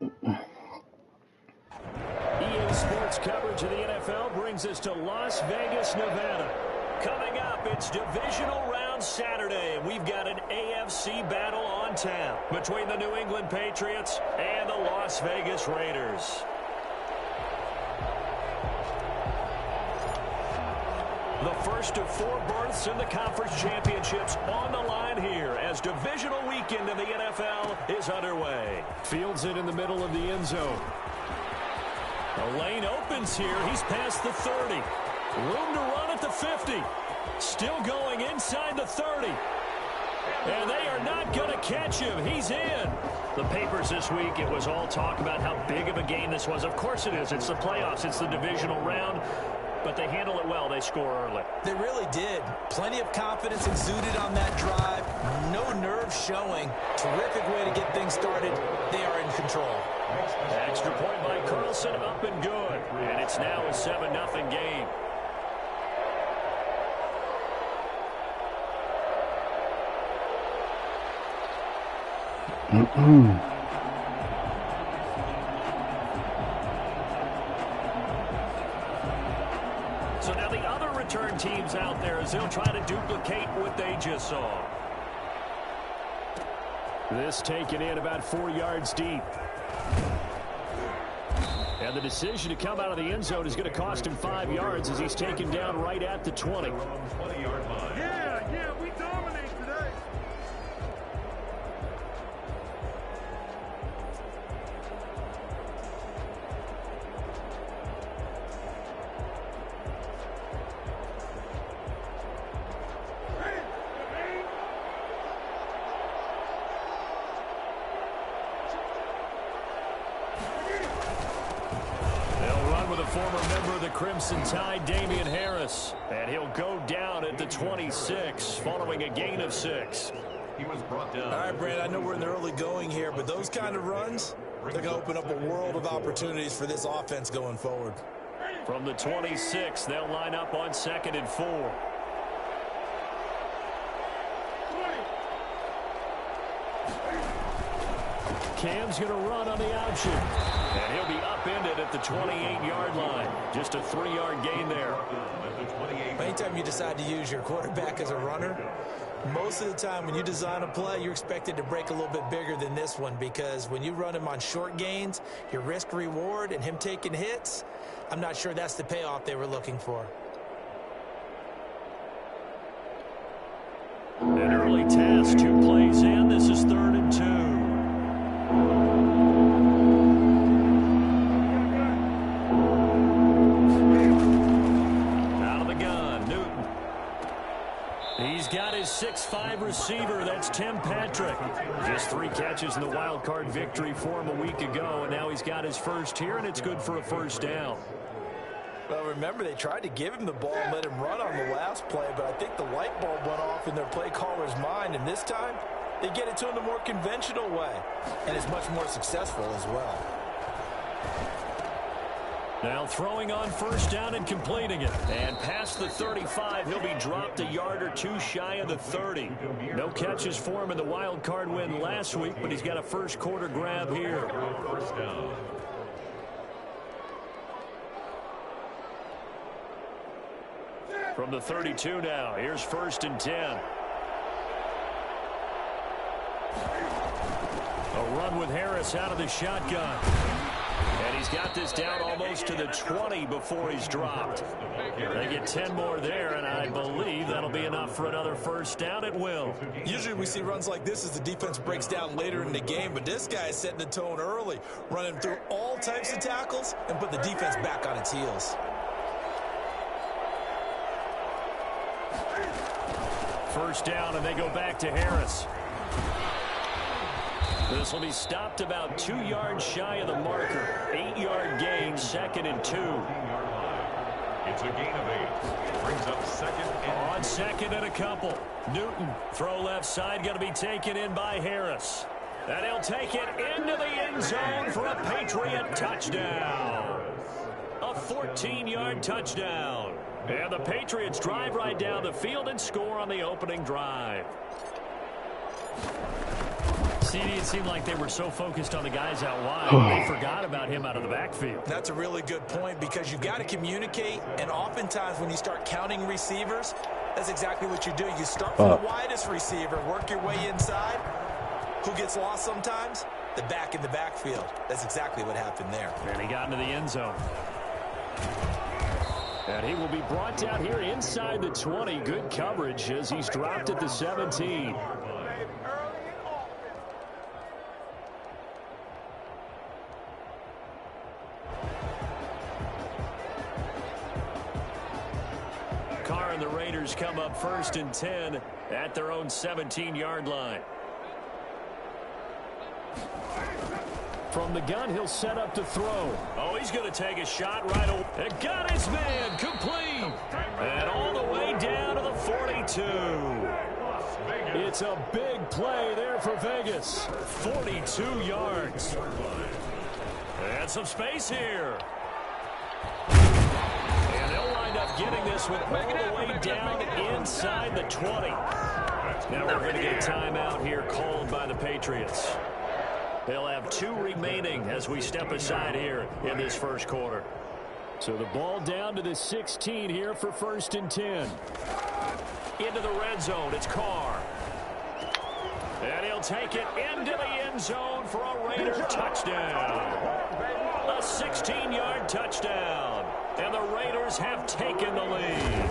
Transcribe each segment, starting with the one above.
EA Sports coverage of the NFL brings us to Las Vegas, Nevada. Coming up, it's divisional round Saturday, and we've got an AFC battle on tap between the New England Patriots and the Las Vegas Raiders. The first of 4 berths in the conference championships on the line here as divisional weekend in the NFL is underway. Fields it in the middle of the end zone. The lane opens here. He's past the 30. Room to run at the 50. Still going inside the 30. And they are not going to catch him. He's in. The papers this week, it was all talk about how big of a game this was. Of course it is. It's the playoffs. It's the divisional round. But they handle it well. They score early. They really did. Plenty of confidence exuded on that drive. No nerves showing. Terrific way to get things started. They are in control. Extra point by Carlson, up and good. And it's now a 7-0 game. So now the other return teams out there as they'll try to duplicate what they just saw. This taken in about 4 yards deep. And the decision to come out of the end zone is going to cost him 5 yards as he's taken down right at the 20. Yeah, we dominate today. Former member of the Crimson Tide, Damian Harris. And he'll go down at the 26 following a gain of 6. He was brought down. All right, Brand, I know we're in the early going here, but those kind of runs, they're going to open up a world of opportunities for this offense going forward. From the 26, they'll line up on 2nd and 4. Cam's going to run on the option. And he'll be upended at the 28-yard line. Just a 3-yard gain there. Anytime you decide to use your quarterback as a runner, most of the time when you design a play, you're expected to break a little bit bigger than this one because when you run him on short gains, your risk-reward and him taking hits, I'm not sure that's the payoff they were looking for. An early task, 2 plays in. This is 3rd and 2. He's got his 6'5" receiver. That's Tim Patrick. Just 3 catches in the wild card victory for him a week ago, and now he's got his first here, and it's good for a first down. Well, remember, they tried to give him the ball and let him run on the last play, but I think the light bulb went off in their play caller's mind, and this time they get it to him the more conventional way, and it's much more successful as well. Now throwing on first down and completing it. And past the 35, he'll be dropped a yard or 2 shy of the 30. No catches for him in the wild card win last week, but he's got a first quarter grab here. First down. From the 32 now, here's 1st and 10. A run with Harris out of the shotgun. And he's got this down almost to the 20 before he's dropped. They get 10 more there, and I believe that'll be enough for another first down. It will. Usually we see runs like this as the defense breaks down later in the game, but this guy is setting the tone early, running through all types of tackles and put the defense back on its heels. First down, and they go back to Harris. This will be stopped about 2 yards shy of the marker. 8-yard gain, 2nd and 2. It's a gain of 8. Brings up 2nd and on 2nd and a couple. Newton, throw left side, going to be taken in by Harris. And he'll take it into the end zone for a Patriot touchdown. A 14-yard touchdown. And the Patriots drive right down the field and score on the opening drive. CD, it seemed like they were so focused on the guys out wide, they forgot about him out of the backfield. That's a really good point because you've got to communicate, and oftentimes when you start counting receivers, that's exactly what you do. You start from the widest receiver, work your way inside. Who gets lost sometimes? The back in the backfield. That's exactly what happened there. And he got into the end zone. And he will be brought down here inside the 20. Good coverage as he's dropped at the 17. Carr and the Raiders come up 1st and 10 at their own 17-yard line. From the gun, he'll set up to throw. Oh, he's going to take a shot right away. And got his man complete. And all the way down to the 42. It's a big play there for Vegas. 42 yards. And some space here. And they'll wind up getting this one all the way down inside the 20. Now we're going to get a timeout here called by the Patriots. They'll have 2 remaining as we step aside here in this first quarter. So the ball down to the 16 here for 1st and 10. Into the red zone, it's Carr. And he'll take it into the end zone for a Raider touchdown. A 16-yard touchdown. And the Raiders have taken the lead.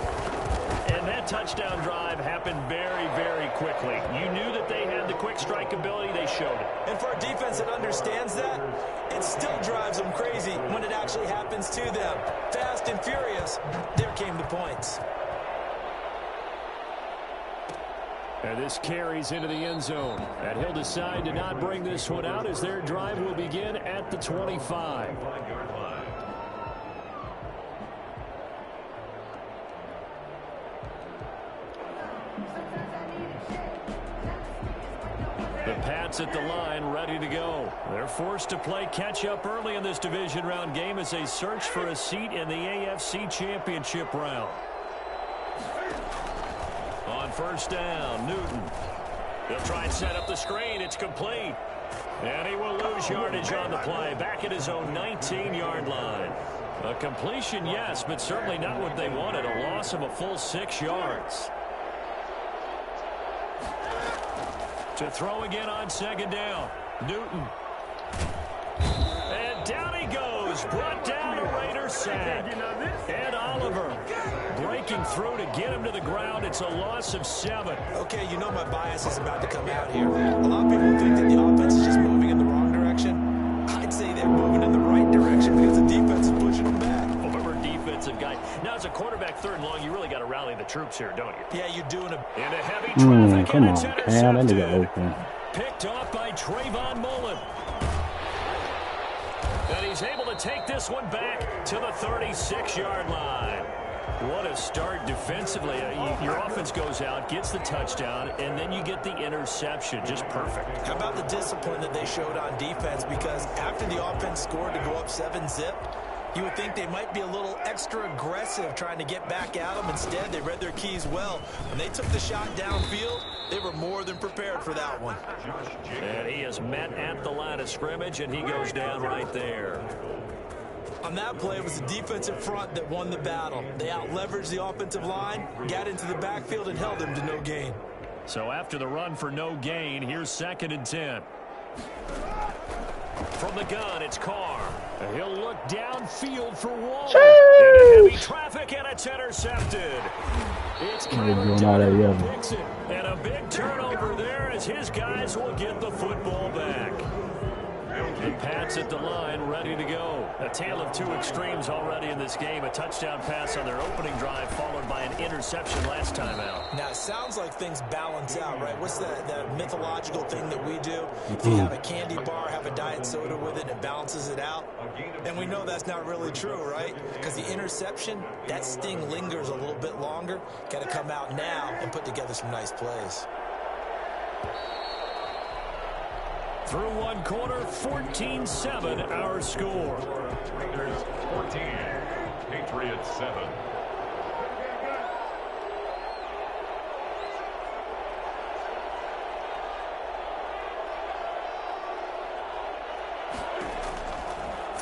And that touchdown drive happened very, very quickly. You knew that they had the quick strike ability. They showed it. And for a defense that understands that, it still drives them crazy when it actually happens to them. Fast and furious, there came the points. And this carries into the end zone. And he'll decide to not bring this one out as their drive will begin at the 25. The Pats at the line, ready to go. They're forced to play catch-up early in this division round game as they search for a seat in the AFC Championship round. On 1st down, Newton. He'll try and set up the screen. It's complete. And he will lose yardage on the play. Back at his own 19-yard line. A completion, yes, but certainly not what they wanted. A loss of a full 6 yards. To throw again on 2nd down. Newton. And down he goes. Brought down a Raider sack. And Oliver breaking through to get him to the ground. It's a loss of 7. Okay, you know my bias is about to come out here. A lot of people think that the offense is just moving in the wrong direction. I'd say they're moving in the right direction because the defense is pushing them back. Former defensive guy. Now, as a quarterback 3rd and long, you really got to rally the troops here, don't you? Yeah, you're doing a... Into heavy traffic, come and on, it's Cam. That nigga intercepted. open. Picked off by Trayvon Mullen. And he's able to take this one back to the 36-yard line. What a start defensively. Your offense goes out, gets the touchdown, and then you get the interception. Just perfect. How about the discipline that they showed on defense? Because after the offense scored to go up 7-zip, you would think they might be a little extra aggressive trying to get back at them. Instead, they read their keys well. When they took the shot downfield, they were more than prepared for that one. And he is met at the line of scrimmage, and he goes down right there. On that play, it was the defensive front that won the battle. They out-leveraged the offensive line, got into the backfield, and held him to no gain. So after the run for no gain, here's 2nd and 10. From the gun, it's Carr. He'll look downfield for Waller. Into heavy traffic, and it's intercepted. It's Kyler picks it. And a big turnover there as his guys will get the football back. The Pats at the line, ready to go. A tale of 2 extremes already in this game. A touchdown pass on their opening drive, followed by an interception last time out. Now, it sounds like things balance out, right? What's that mythological thing that we do? If you have a candy bar, have a diet soda with it, it balances it out. And we know that's not really true, right? Because the interception, that sting lingers a little bit longer. Got to come out now and put together some nice plays. Through one quarter, 14-7 our score. Raiders 14, Patriots 7.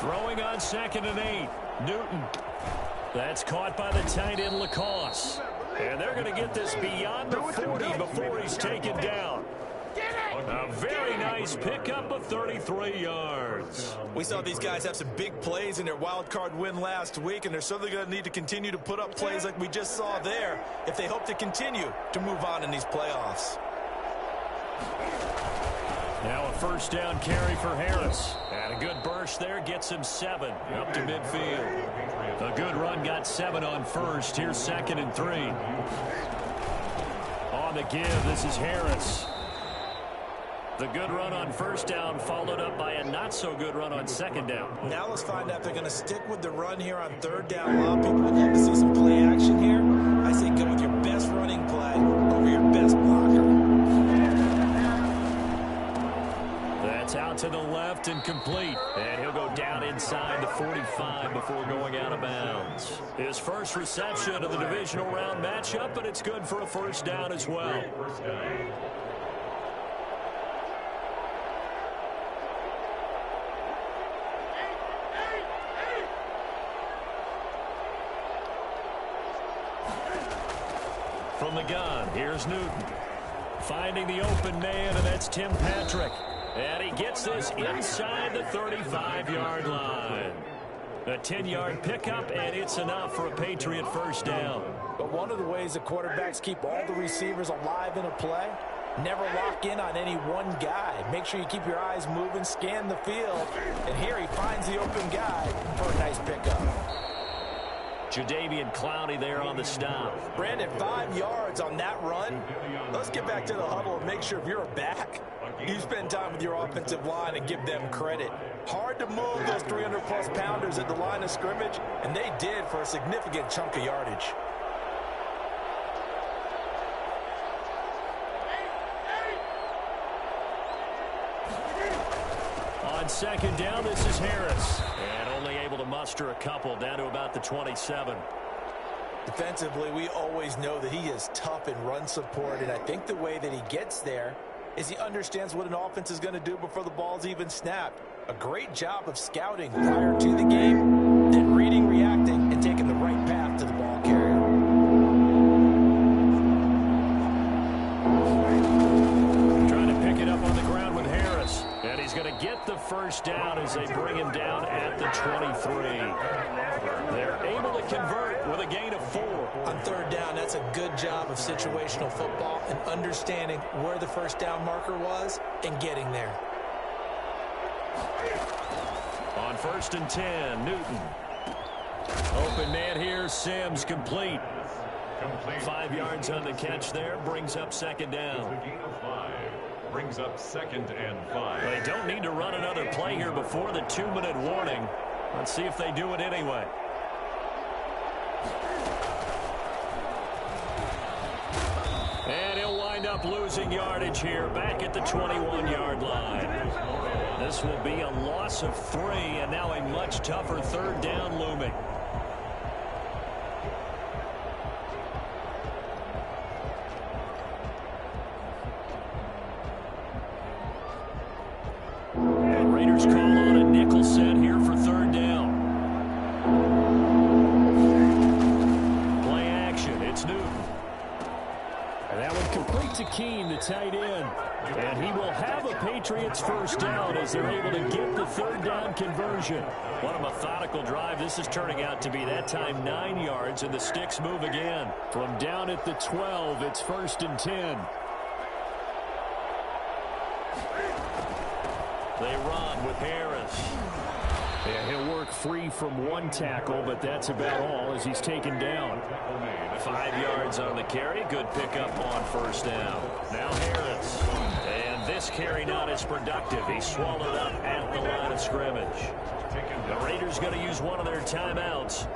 Throwing on 2nd and 8. Newton. That's caught by the tight end, Lacoste. And they're going to get this beyond the 40 before he's taken down. A very nice pickup of 33 yards. We saw these guys have some big plays in their wild card win last week, and they're certainly going to need to continue to put up plays like we just saw there if they hope to continue to move on in these playoffs. Now a first down carry for Harris. And a good burst there gets him 7 up to midfield. A good run got 7 on first. Here's 2nd and 3. On the give, this is Harris. The good run on first down followed up by a not-so-good run on 2nd down. Now let's find out if they're going to stick with the run here on 3rd down. A lot of people would love to see some play action here. I say go with your best running play over your best blocker. That's out to the left and complete. And he'll go down inside the 45 before going out of bounds. His first reception of the divisional round matchup, but it's good for a first down as well. From the gun, here's Newton. Finding the open man, and that's Tim Patrick. And he gets this inside the 35-yard line. A 10-yard pickup, and it's enough for a Patriot first down. But one of the ways the quarterbacks keep all the receivers alive in a play, never lock in on any one guy. Make sure you keep your eyes moving, scan the field. And here he finds the open guy for a nice pickup. Jadeveon Clowney there on the stop. Brandon, 5 yards on that run. Let's get back to the huddle and make sure if you're a back, you spend time with your offensive line and give them credit. Hard to move those 300-plus pounders at the line of scrimmage, and they did for a significant chunk of yardage. On 2nd down, this is Harris. And only able to muster a couple down to about the 27. Defensively, we always know that he is tough in run support, and I think the way that he gets there is he understands what an offense is going to do before the ball's even snapped. A great job of scouting prior to the game, then reading, reacting, and taking the right path to the ball carrier. Trying to pick it up on the ground with Harris. And he's going to get the first down as they bring him down at the 23. They're able to convert with a gain of 4. On 3rd down, that's a good job of situational football and understanding where the first down marker was and getting there. On 1st and 10, Newton. Open man here, Sims complete. 5 yards on the catch there, brings up 2nd down. Brings up 2nd and 5. They don't need to run another play here before the 2-minute warning. Let's see if they do it anyway. And he'll wind up losing yardage here back at the 21-yard line. This will be a loss of 3, and now a much tougher 3rd down looming. And Raiders call on a nickel set here for 3rd down. Play action, it's Newton. And that one complete to Keene, the tight end. And he will have a Patriots first down as they're able to get the 3rd down conversion. What a methodical drive this is turning out to be. That time 9 yards, and the sticks move again. From down at the 12, it's 1st and 10. They run with Harris. Yeah, he'll work free from 1 tackle, but that's about all as he's taken down. 5 yards on the carry. Good pickup on first down. Now Harris. And this carry not as productive. He's swallowed up at the line of scrimmage. The Raiders going to use one of their timeouts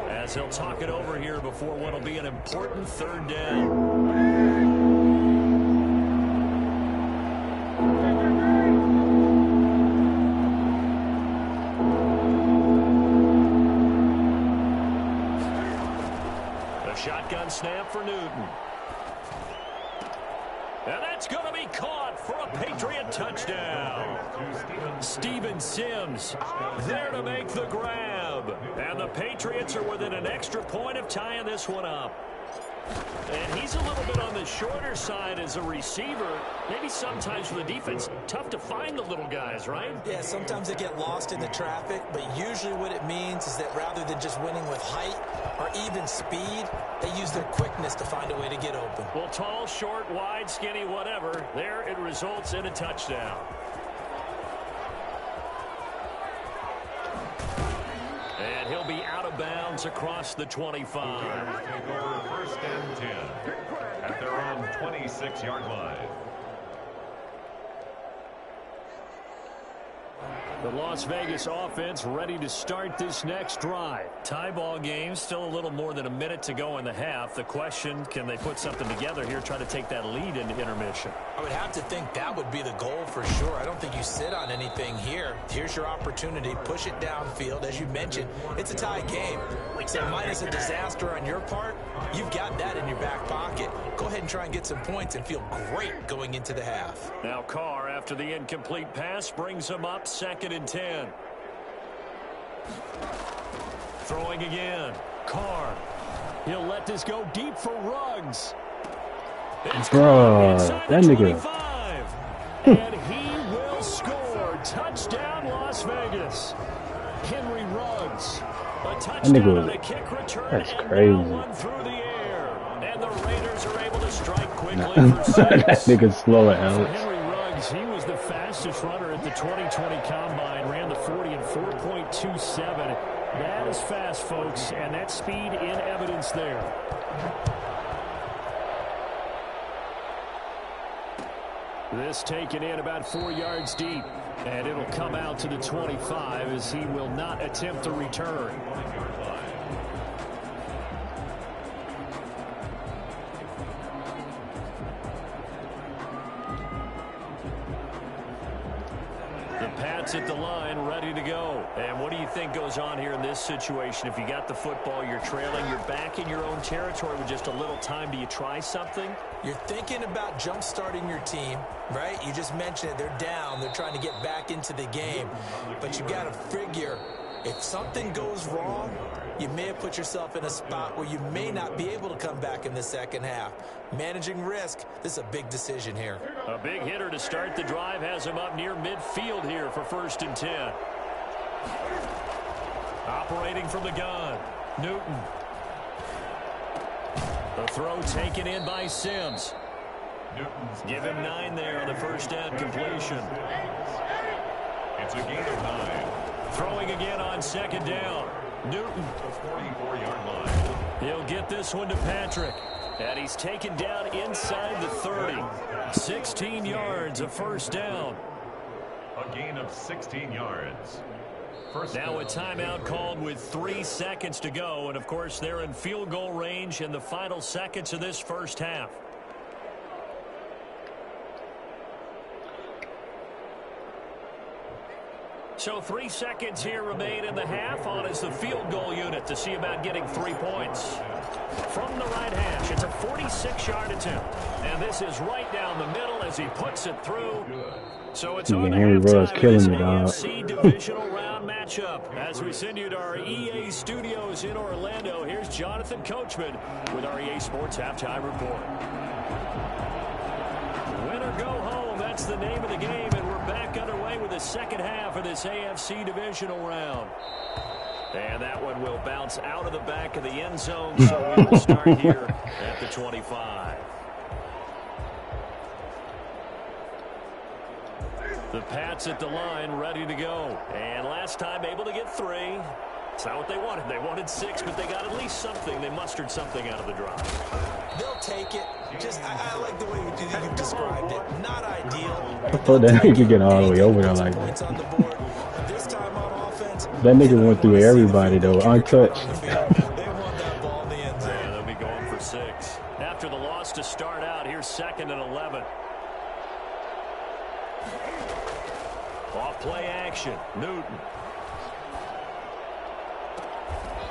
as he'll talk it over here before what will be an important 3rd down. Shotgun snap for Newton. And that's going to be caught for a Patriot touchdown. Steven Sims there to make the grab. And the Patriots are within an extra point of tying this one up. And he's a little bit on the shorter side as a receiver. Maybe sometimes for the defense, tough to find the little guys, right? Yeah, sometimes they get lost in the traffic, but usually what it means is that rather than just winning with height or even speed, they use their quickness to find a way to get open. Well, tall, short, wide, skinny, whatever, there it results in a touchdown. And he'll be out of bounds across the 25. Take over first and 10 at their own 26-yard line. The Las Vegas offense ready to start this next drive. Tie ball game, still a little more than a minute to go in the half. The question, can they put something together here, try to take that lead into intermission? I would have to think that would be the goal for sure. I don't think you sit on anything here. Here's your opportunity. Push it downfield. As you mentioned, it's a tie game. So minus a disaster on your part, you've got that in your back pocket. Go ahead and try and get some points and feel great going into the half. Now Carr, after the incomplete pass, brings him up 2nd and 10. Throwing again. Carr. He'll let this go deep for Ruggs. Bro, that nigga. And he will score. Touchdown, Las Vegas. Henry Ruggs. A touchdown on a kick return. That's crazy. One through the air. And the Raiders are able to strike quickly for 6. That nigga's slow at Alex. Henry Ruggs, he was the fastest runner at the 2020 Combine. Ran the 40 in 4.27. That is fast, folks, and that speed in evidence there. This taken in about 4 yards deep, and it'll come out to the 25 as he will not attempt to return. The Pats at the line, ready to go. And what do you think goes on here in this situation? If you got the football, you're trailing, you're back in your own territory with just a little time. Do you try something? You're thinking about jump-starting your team, right? You just mentioned it. They're down. They're trying to get back into the game. But you got to figure, if something goes wrong, you may have put yourself in a spot where you may not be able to come back in the second half. Managing risk, this is a big decision here. A big hitter to start the drive has him up near midfield here for 1st and 10. Operating from the gun, Newton. The throw taken in by Sims. Give him 9 there on the first down completion. It's a gain of 9. Throwing again on 2nd down. Newton. The 44-yard line. He'll get this one to Patrick. And he's taken down inside the 30. 16 yards, a first down. A gain of 16 yards. Now a timeout called with 3 seconds to go. And, of course, they're in field goal range in the final seconds of this first half. So 3 seconds here remain in the half. On is the field goal unit to see about getting 3 points. From the right hash, it's a 46-yard attempt. And this is right down the middle as he puts it through. So it's on the Henry Ruggs killing me, dog. AFC divisional round matchup. As we send you to our EA studios in Orlando, here's Jonathan Coachman with our EA Sports Halftime Report. Win or go home, that's the name of the game, and we're back underway with the second half of this AFC divisional round. And that one will bounce out of the back of the end zone, so we will start here at the 25. The Pats at the line, ready to go. And last time able to get 3. It's not what they wanted. They wanted 6, but they got at least something. They mustered something out of the drive. They'll take it. Just, I like the way you described it. Not ideal. I thought that nigga could get all the way over there like that. This time on offense, That nigga went through everybody, though, untouched. they want that ball in the end zone. Yeah, they'll be going for 6. After the loss to start out, here's 2nd and 11. Off play action, Newton.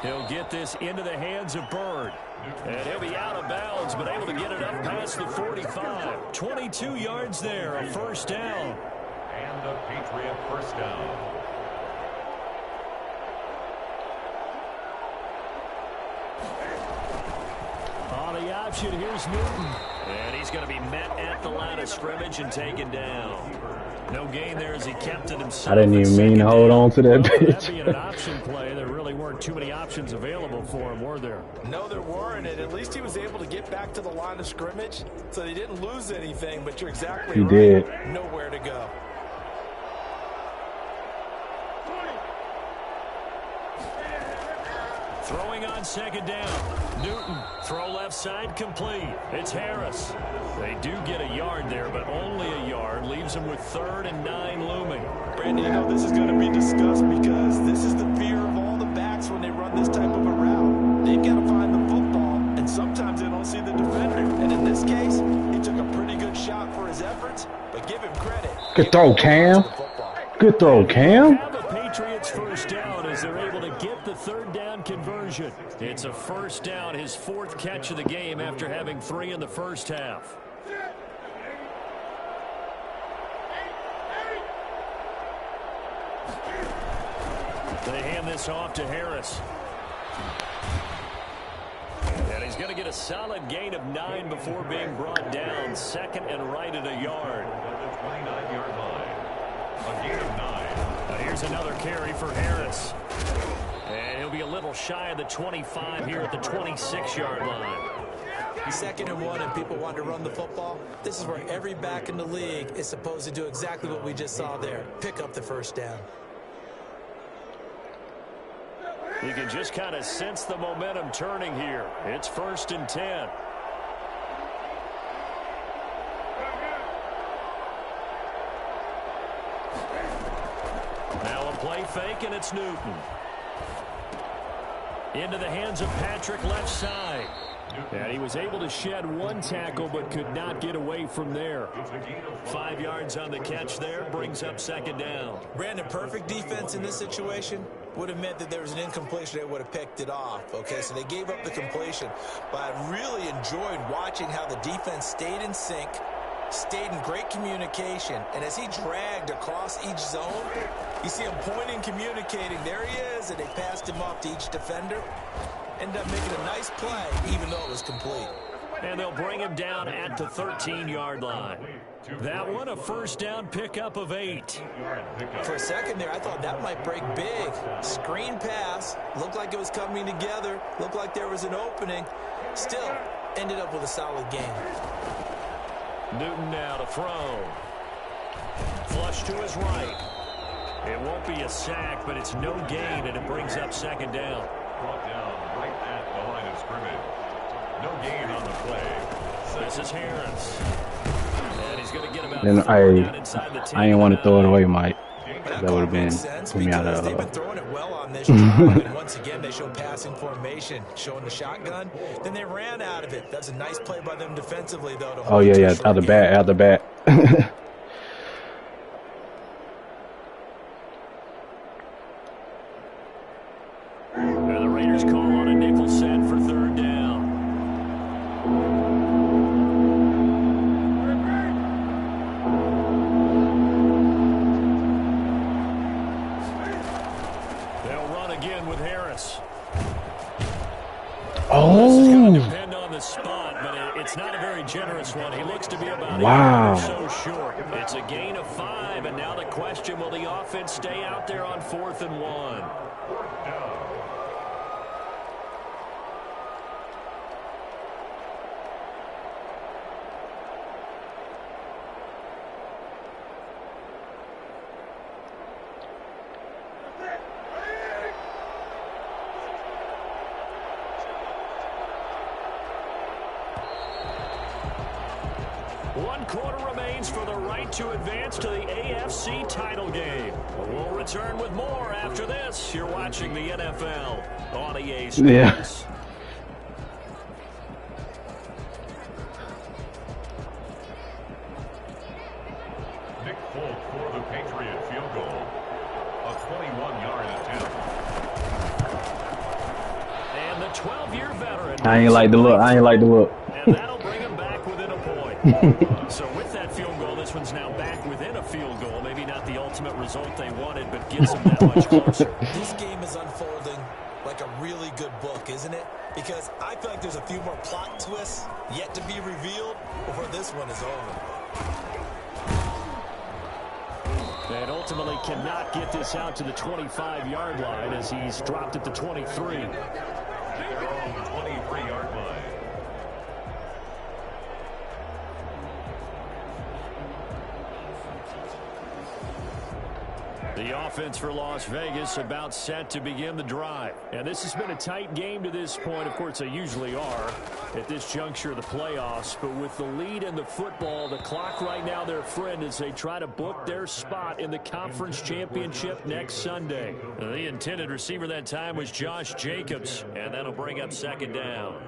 He'll get this into the hands of Bird. And he'll be out of bounds, but able to get it up past the 45. 22 yards there, a first down. a Patriot first down. On the option, here's Newton. And he's going to be met at the line of scrimmage and taken down. No gain there as he kept it himself. I didn't even mean to hold on to that That bitch. being an option play, there really weren't too many options available for him, were there? No, there weren't, and at least he was able to get back to the line of scrimmage, so they didn't lose anything, but you're exactly He right. did. Nowhere to go. Throwing on second down. Newton, throw left side, complete. It's Harris. They do get a yard there, but only a yard. Leaves them with 3rd and 9 looming. Brandon, you know, this is going to be discussed because this is the fear of all the backs when they run this type of a route. They've got to find the football, and sometimes they don't see the defender. And in this case, he took a pretty good shot for his efforts, but give him credit. Good throw, Cam. Good throw, Cam. Have the Patriots first down as they're able to get the 3rd down conversion. It's a first down, his 4th catch of the game after having 3 in the first half. They hand this off to Harris. And he's going to get a solid gain of 9 before being brought down. 2nd and right at a yard. At the 29-yard line. A gain of 9. Now here's another carry for Harris. And he'll be a little shy of the 25 here at the 26-yard line. 2nd and 1 and people want to run the football. This is where every back in the league is supposed to do exactly what we just saw there. Pick up the first down. You can just kind of sense the momentum turning here. It's 1st and 10. Now a play fake, and it's Newton. Into the hands of Patrick left side. And he was able to shed 1 tackle but could not get away from there. 5 yards on the catch there, brings up 2nd down. Brandon, perfect defense in this situation would have meant that there was an incompletion. They would have picked it off. Okay, so they gave up the completion. But I really enjoyed watching how the defense stayed in sync, stayed in great communication, and as he dragged across each zone, you see him pointing, communicating. There he is, and they passed him off to each defender. Ended up making a nice play, even though it was complete. And they'll bring him down at the 13-yard line. That one, a first down pickup of 8. For a second there, I thought that might break big. Screen pass, looked like it was coming together, looked like there was an opening. Still, ended up with a solid game. Newton now to throw. Flush to his right. It won't be a sack, but it's no gain, and it brings up 2nd down. Brought down right at the line of scrimmage. No gain on the play. This is Harris. And he's going to get about Then 4 down inside the 10. I didn't want to throw it away, Mike. That That would have been makes sense put me out because of. they've been throwing it well on this drive, and once again they show passing formation, showing the shotgun. Then they ran out of it. That's a nice play by them defensively, though. To Oh hold yeah, it to a yeah, short out the game. bat, out the bat. And the Raiders call on a nickel set for 3rd down. They'll run again with Harris. This is going to Oh, depend on the spot, but it's not a very generous one. He looks to be about Wow. a yard or so short. It's a gain of 5, and now the question, will the offense stay out there on 4th and 1? One quarter remains for the right to advance to the AFC title game. We'll return with more after this. You're watching the NFL on EA Sports. Yeah. Nick Folk for the Patriot field goal. A 21-yard attempt. And the 12-year veteran. I ain't like the look. I ain't like the look. And that'll bring him back within a point. So with that field goal, this this one's now back within a field goal. Maybe not the ultimate result they wanted, but gets them that much closer. This game is unfolding like a really good book, isn't it? Because I feel like there's a few more plot twists yet to be revealed before this one is over. And ultimately cannot get this out to the 25-yard line as he's dropped at the 23. They're on the 23-yard line. The offense for Las Vegas about set to begin the drive. And this has been a tight game to this point. Of course, they usually are at this juncture of the playoffs. But with the lead in the football, the clock right now their friend as they try to book their spot in the conference championship next Sunday. The intended receiver that time was Josh Jacobs. And that'll bring up second down.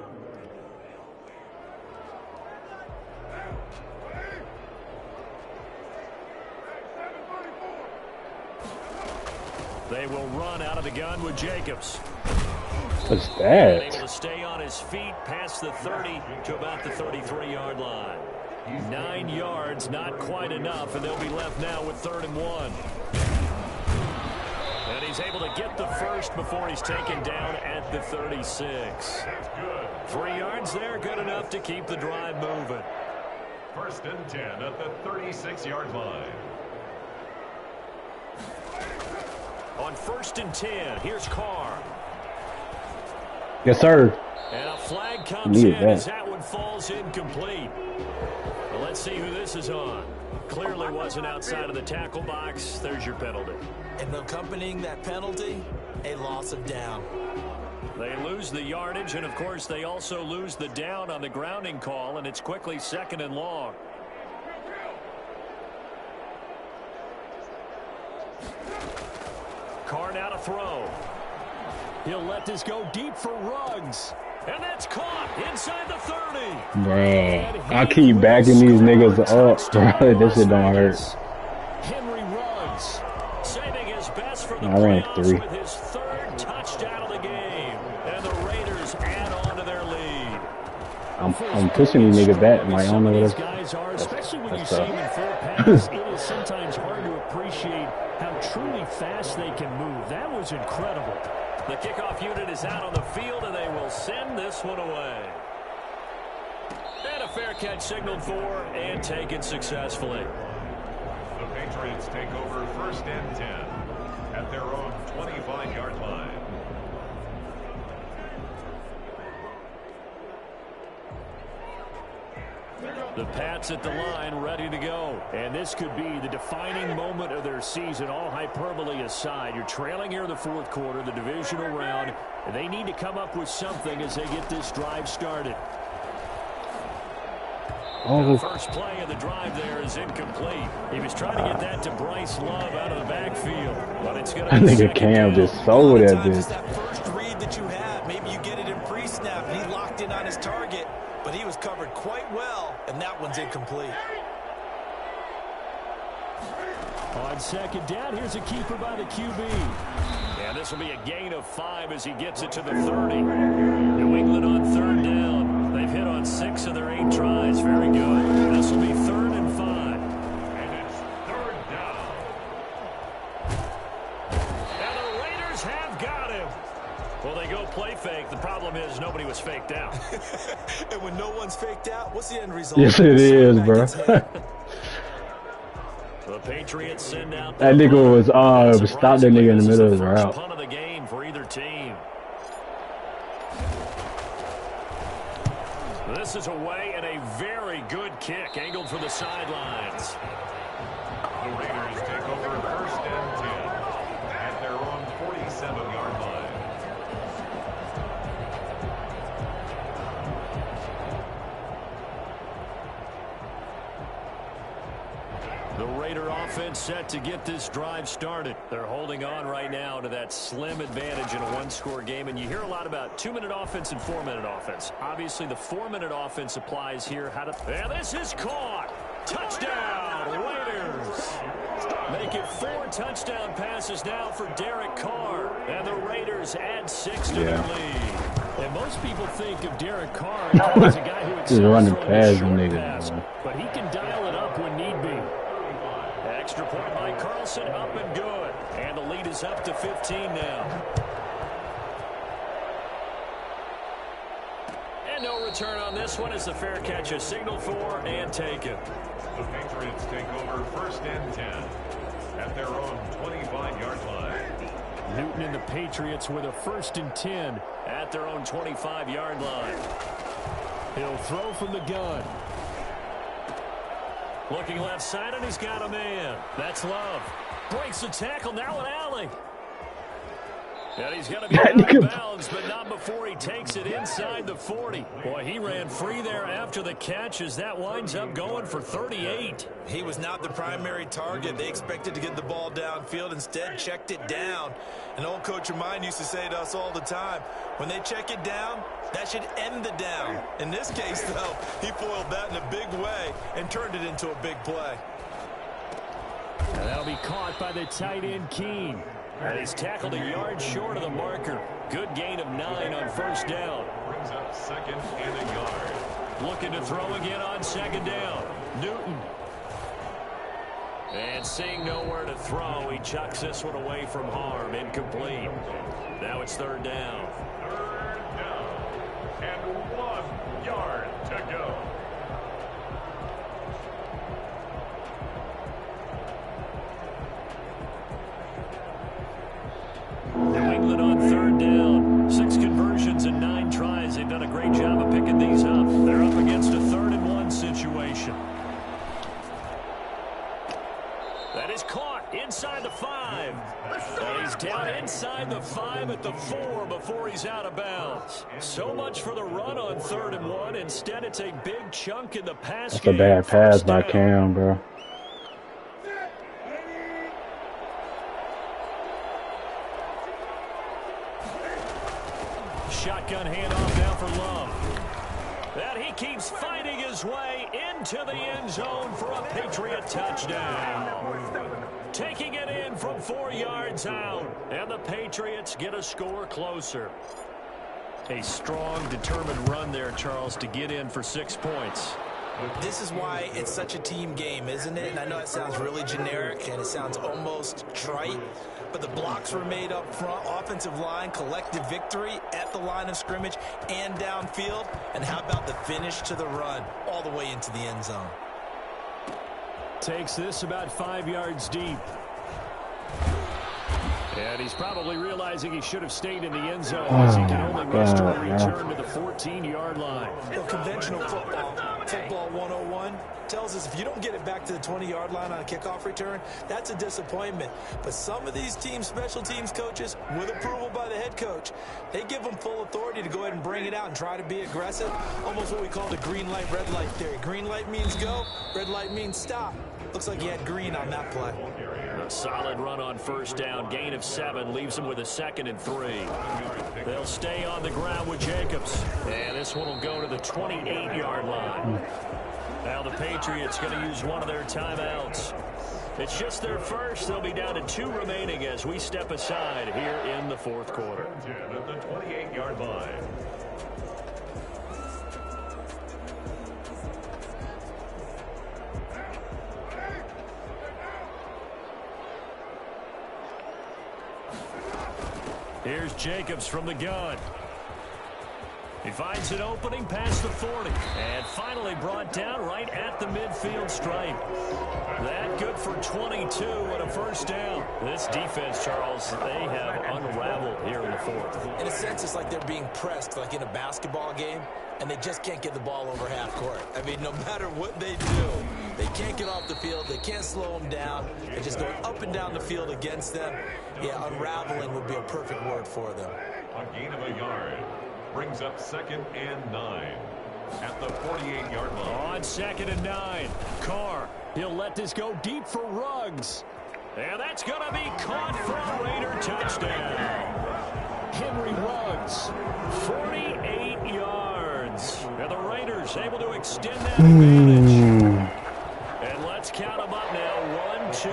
They will run out of the gun with Jacobs. What's And able that? to stay on his feet past the 30 to about the 33-yard line. 9 yards, not quite enough, and they'll be left now with 3rd and 1. And he's able to get the first before he's taken down at the 36. 3 yards there, good enough to keep the drive moving. 1st and 10 at the 36-yard line. On 1st and 10, here's Carr. Yes, sir. And a flag comes in Needed that. as that one falls incomplete. Well, let's see who this is on. Clearly wasn't outside of the tackle box. There's your penalty. And accompanying that penalty, a loss of down. They lose the yardage, and, of course, they also lose the down on the grounding call, and it's quickly 2nd and long. Carr now to throw. He'll let this go deep for Ruggs. And that's caught inside the 30. Bro, I keep backing these niggas up, bro. This shit don't hurt. Henry Ruggs saving his best for the I ran playoffs 3. with his 3rd touchdown of the game. And the Raiders add on to their lead. I'm pushing these niggas back. Like, I don't know what These else. guys are, especially when you that's see tough. them in full pass, it is sometimes hard to appreciate how truly fast they can move. That was incredible. The kickoff unit is out on the field, and they will send this one away. And a fair catch signaled for and taken successfully. The Patriots take over 1st and 10 at their own 25-yard line. The Pats at the line ready to go. And this could be the defining moment of their season, all hyperbole aside. You're trailing here in the 4th quarter, the divisional round. And they need to come up with something as they get this drive started. Oh, The first play of the drive there is incomplete. He was trying to get that to Bryce Love out of the backfield. But it's going to that be nigga Cam just sold that Sometimes it's bitch. that first read that you have. Maybe you get it in pre-snap, and he locked in on his target. But he was covered quite well, and that one's incomplete. On 2nd down, here's a keeper by the QB. And this will be a gain of 5 as he gets it to the 30. New England on 3rd down. They've hit on 6 of their 8 tries. Very good. This will be 3rd and 5. And it's 3rd down. And the Raiders have got him. Well, they go play fake. The problem is nobody was faked out. And when no one's faked out, what's the end result? Yes, it is, bro. The Patriots send out That nigga was stop that nigga in the middle of his first route. punt of the game for either team. This is away and a very good kick angled for the sidelines. The Raiders take over 1st and 10 at their own 47-yard line. The Raider offense set to get this drive started. They're holding on right now to that slim advantage in a one-score game. And you hear a lot about 2-minute offense and 4-minute offense. Obviously, the 4-minute offense applies here. And this is caught. Touchdown, Raiders. Make it 4 touchdown passes now for Derek Carr. And the Raiders add 6 to their lead. And most people think of Derek Carr as a guy who Just running excels past from them the short niggas, pass, man. but he can dial it up when need be. extra point by Carlson, up and good. And the lead is up to 15 now. And no return on this one as the fair catch is signaled for and taken. The Patriots take over 1st and 10 at their own 25-yard line. Newton and the Patriots with a 1st and 10 at their own 25-yard line. He'll throw from the gun. Looking left side, and he's got a man. That's Love. Breaks the tackle, now an alley. And he's going to be out of bounds, but not before he takes it inside the 40. Boy, he ran free there after the catch as that winds up going for 38. He was not the primary target. They expected to get the ball downfield, instead checked it down. An old coach of mine used to say to us all the time, when they check it down, that should end the down. In this case, though, he foiled that in a big way and turned it into a big play. And that'll be caught by the tight end, Keene. And he's tackled a yard short of the marker. Good gain of 9 on 1st down. Brings up 2nd and a yard. Looking to throw again on 2nd down. Newton. And seeing nowhere to throw, he chucks this one away from harm. Incomplete. Now it's 3rd down. 3rd down. And 1 yard to go. New England on 3rd down. 6 conversions and 9 tries. They've done a great job of picking these up. They're up against a 3rd and 1 situation. That is caught inside the 5. And he's down inside the 5 at the 4 before he's out of bounds. So much for the run on 3rd and 1. Instead, it's a big chunk in the pass That's game. a bad pass by Cam, bro. Shotgun handoff now for Love. And he keeps fighting his way into the end zone for a Patriot touchdown. Taking it in from 4 yards out. And the Patriots get a score closer. A strong, determined run there, Charles, to get in for 6 points. This is why it's such a team game, isn't it? And I know it sounds really generic and it sounds almost trite, but the blocks were made up front, offensive line, collective victory at the line of scrimmage and downfield. And how about the finish to the run all the way into the end zone? Takes this about 5 yards deep. And he's probably realizing he should have stayed in the end zone as he can only muster a return to the 14-yard line. Well, conventional football 101 tells us if you don't get it back to the 20-yard line on a kickoff return, that's a disappointment. But some of these teams, special teams coaches, with approval by the head coach, they give them full authority to go ahead and bring it out and try to be aggressive. Almost what we call the green light, red light theory. Green light means go, red light means stop. Looks like he had green on that play. A solid run on 1st down. Gain of 7 leaves him with a 2nd and 3. They'll stay on the ground with Jacobs. And this one will go to the 28-yard line. Now the Patriots going to use one of their timeouts. It's just their first. They'll be down to 2 remaining as we step aside here in the 4th quarter. At the 28-yard line. Here's Jacobs from the gun. He finds an opening past the 40. And finally brought down right at the midfield stripe. That good for 22 and a 1st down. This defense, Charles, they have unraveled here in the 4th. In a sense, it's like they're being pressed like in a basketball game, and they just can't get the ball over half court. I mean, no matter what they do, they can't get off the field. They can't slow them down. They're just going up and down the field against them. Yeah, unraveling would be a perfect word for them. A gain of a yard. Brings up 2nd and 9 at the 48-yard line. On 2nd and 9, Carr. He'll let this go deep for Ruggs. And that's going to be caught for a Raider touchdown. Henry Ruggs, 48 yards. And the Raiders able to extend that advantage. And let's count them up now. 1, 2,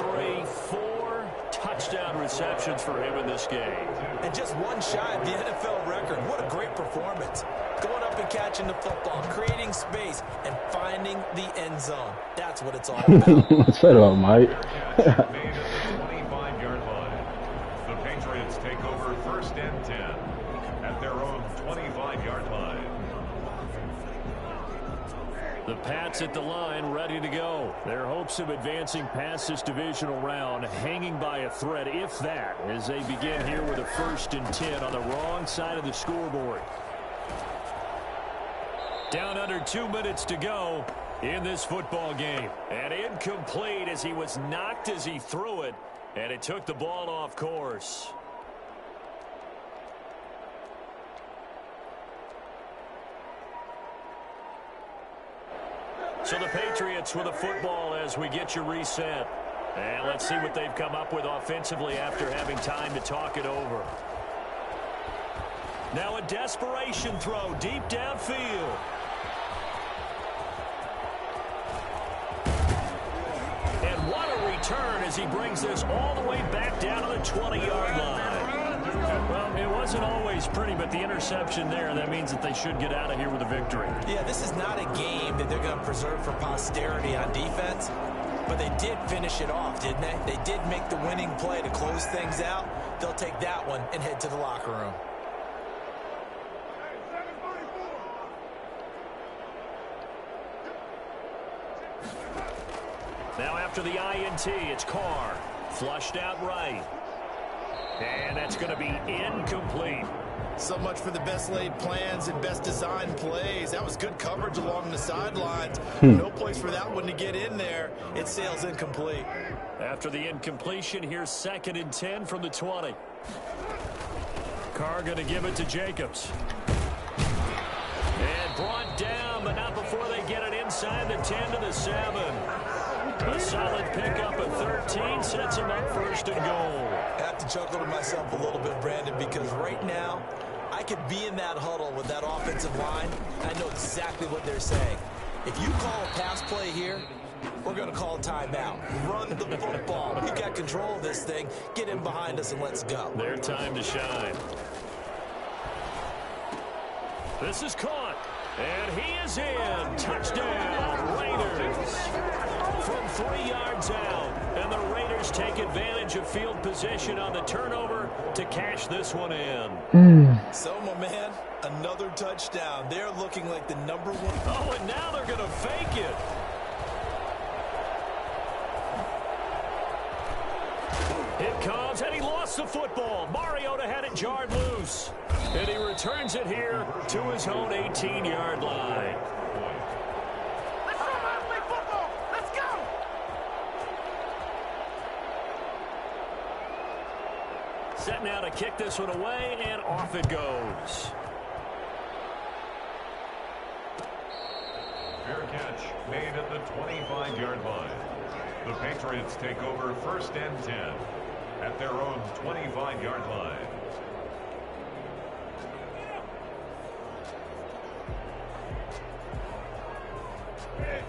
3, 4 touchdown receptions for him in this game. And just one shy of the NFL record. What a great performance. Going up and catching the football, creating space, and finding the end zone. That's what it's all about. Shut up, Mike. Made at the 25-yard line. The Patriots take over 1st and 10 at their own 25-yard line. The Pats at the line, ready to go. Their hopes of advancing past this divisional round hanging by a thread, if that, as they begin here with a 1st and 10 on the wrong side of the scoreboard. Down under 2 minutes to go in this football game. And incomplete as he was knocked as he threw it, and it took the ball off course. So the Patriots with a football as we get you reset. And let's see what they've come up with offensively after having time to talk it over. Now a desperation throw deep downfield. And what a return as he brings this all the way back down to the 20-yard line. Well, it wasn't always pretty, but the interception there, that means that they should get out of here with a victory. Yeah, this is not a game that they're going to preserve for posterity on defense, but they did finish it off, didn't they? They did make the winning play to close things out. They'll take that one and head to the locker room. Now after the INT, it's Carr. Flushed out right. And that's going to be incomplete. So much for the best laid plans and best designed plays. That was good coverage along the sidelines. No place for that one to get in there. It sails incomplete. After the incompletion, here's 2nd and 10 from the 20. Carr going to give it to Jacobs. And brought down, but not before they get it inside the 10 to the 7. A solid pickup of 13 sets him up 1st and goal. I have to chuckle to myself a little bit, Brandon, because right now I could be in that huddle with that offensive line. I know exactly what they're saying. If you call a pass play here, we're going to call a timeout. Run the football. We got control of this thing. Get in behind us and let's go. Their time to shine. This is caught. And he is in. Touchdown, Raiders. From 3 yards out. And the Raiders take advantage of field position on the turnover to cash this one in. So, my man, another touchdown. They're looking like the #1. Oh, and now they're going to fake it. It comes, and he lost the football. Mariota had it jarred loose. And he returns it here to his own 18-yard line. Let's go, man, play football. Let's go. Set now to kick this one away, and off it goes. Fair catch made at the 25-yard line. The Patriots take over 1st and 10 at their own 25-yard line.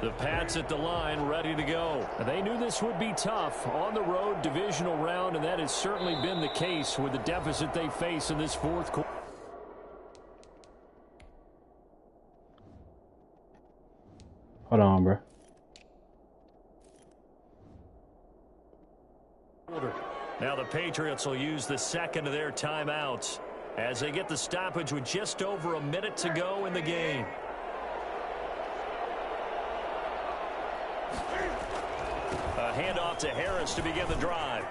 The Pats at the line, ready to go. They knew this would be tough on the road, divisional round, and that has certainly been the case with the deficit they face in this 4th quarter. Hold on, bro. Now the Patriots will use the 2nd of their timeouts as they get the stoppage with just over a minute to go in the game. A handoff to Harris to begin the drive.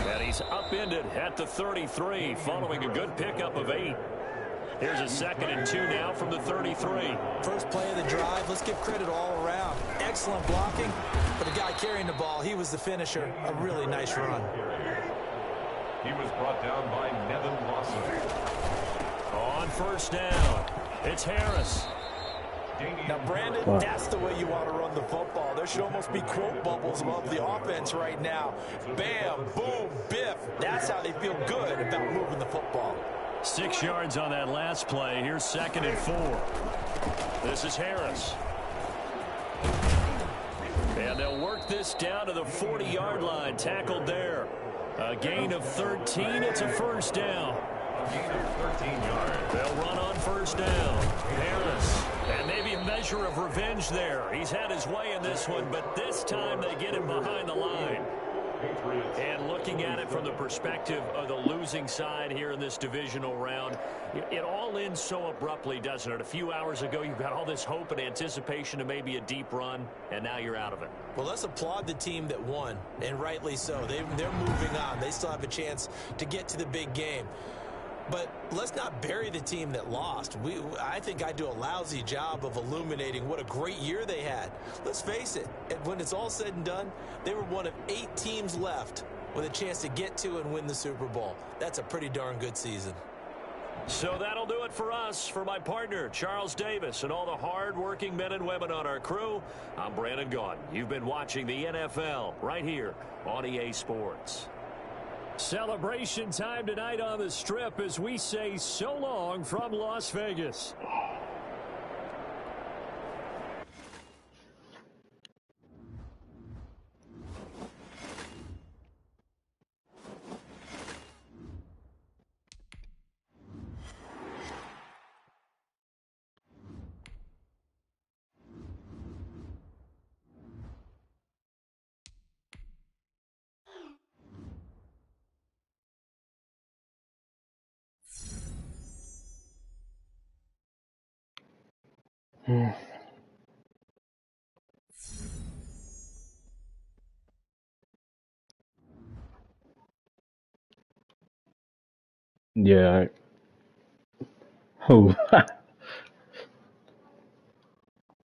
And he's upended at the 33 following a good pickup of 8. Here's a 2nd and 2 now from the 33. First play of the drive, let's give credit all around. Excellent blocking, but the guy carrying the ball, he was the finisher. A really nice run. He was brought down by Nevin Lawson. On 1st down, it's Harris. Now, Brandon, that's the way you want to run the football. There should almost be quote bubbles above the offense right now. Bam, boom, biff. That's how they feel good about moving the football. 6 yards on that last play. Here's 2nd and 4. This is Harris. And they'll work knock this down to the 40-yard line. Tackled there. A gain of 13. It's a first down. A gain of 13 yards. They'll run on first down. Harris. And maybe a measure of revenge there. He's had his way in this one, but this time they get him behind the line. And looking at it from the perspective of the losing side here in this divisional round, it all ends so abruptly, doesn't it? A few hours ago, you've got all this hope and anticipation of maybe a deep run, and now you're out of it. Well, let's applaud the team that won, and rightly so. They're moving on. They still have a chance to get to the big game. But let's not bury the team that lost. I think I do a lousy job of illuminating what a great year they had. Let's face it, when it's all said and done, they were one of 8 teams left with a chance to get to and win the Super Bowl. That's a pretty darn good season. So that'll do it for us. For my partner, Charles Davis, and all the hard-working men and women on our crew, I'm Brandon Gaudin. You've been watching the NFL right here on EA Sports. Celebration time tonight on the Strip as we say so long from Las Vegas. Yeah. Oh.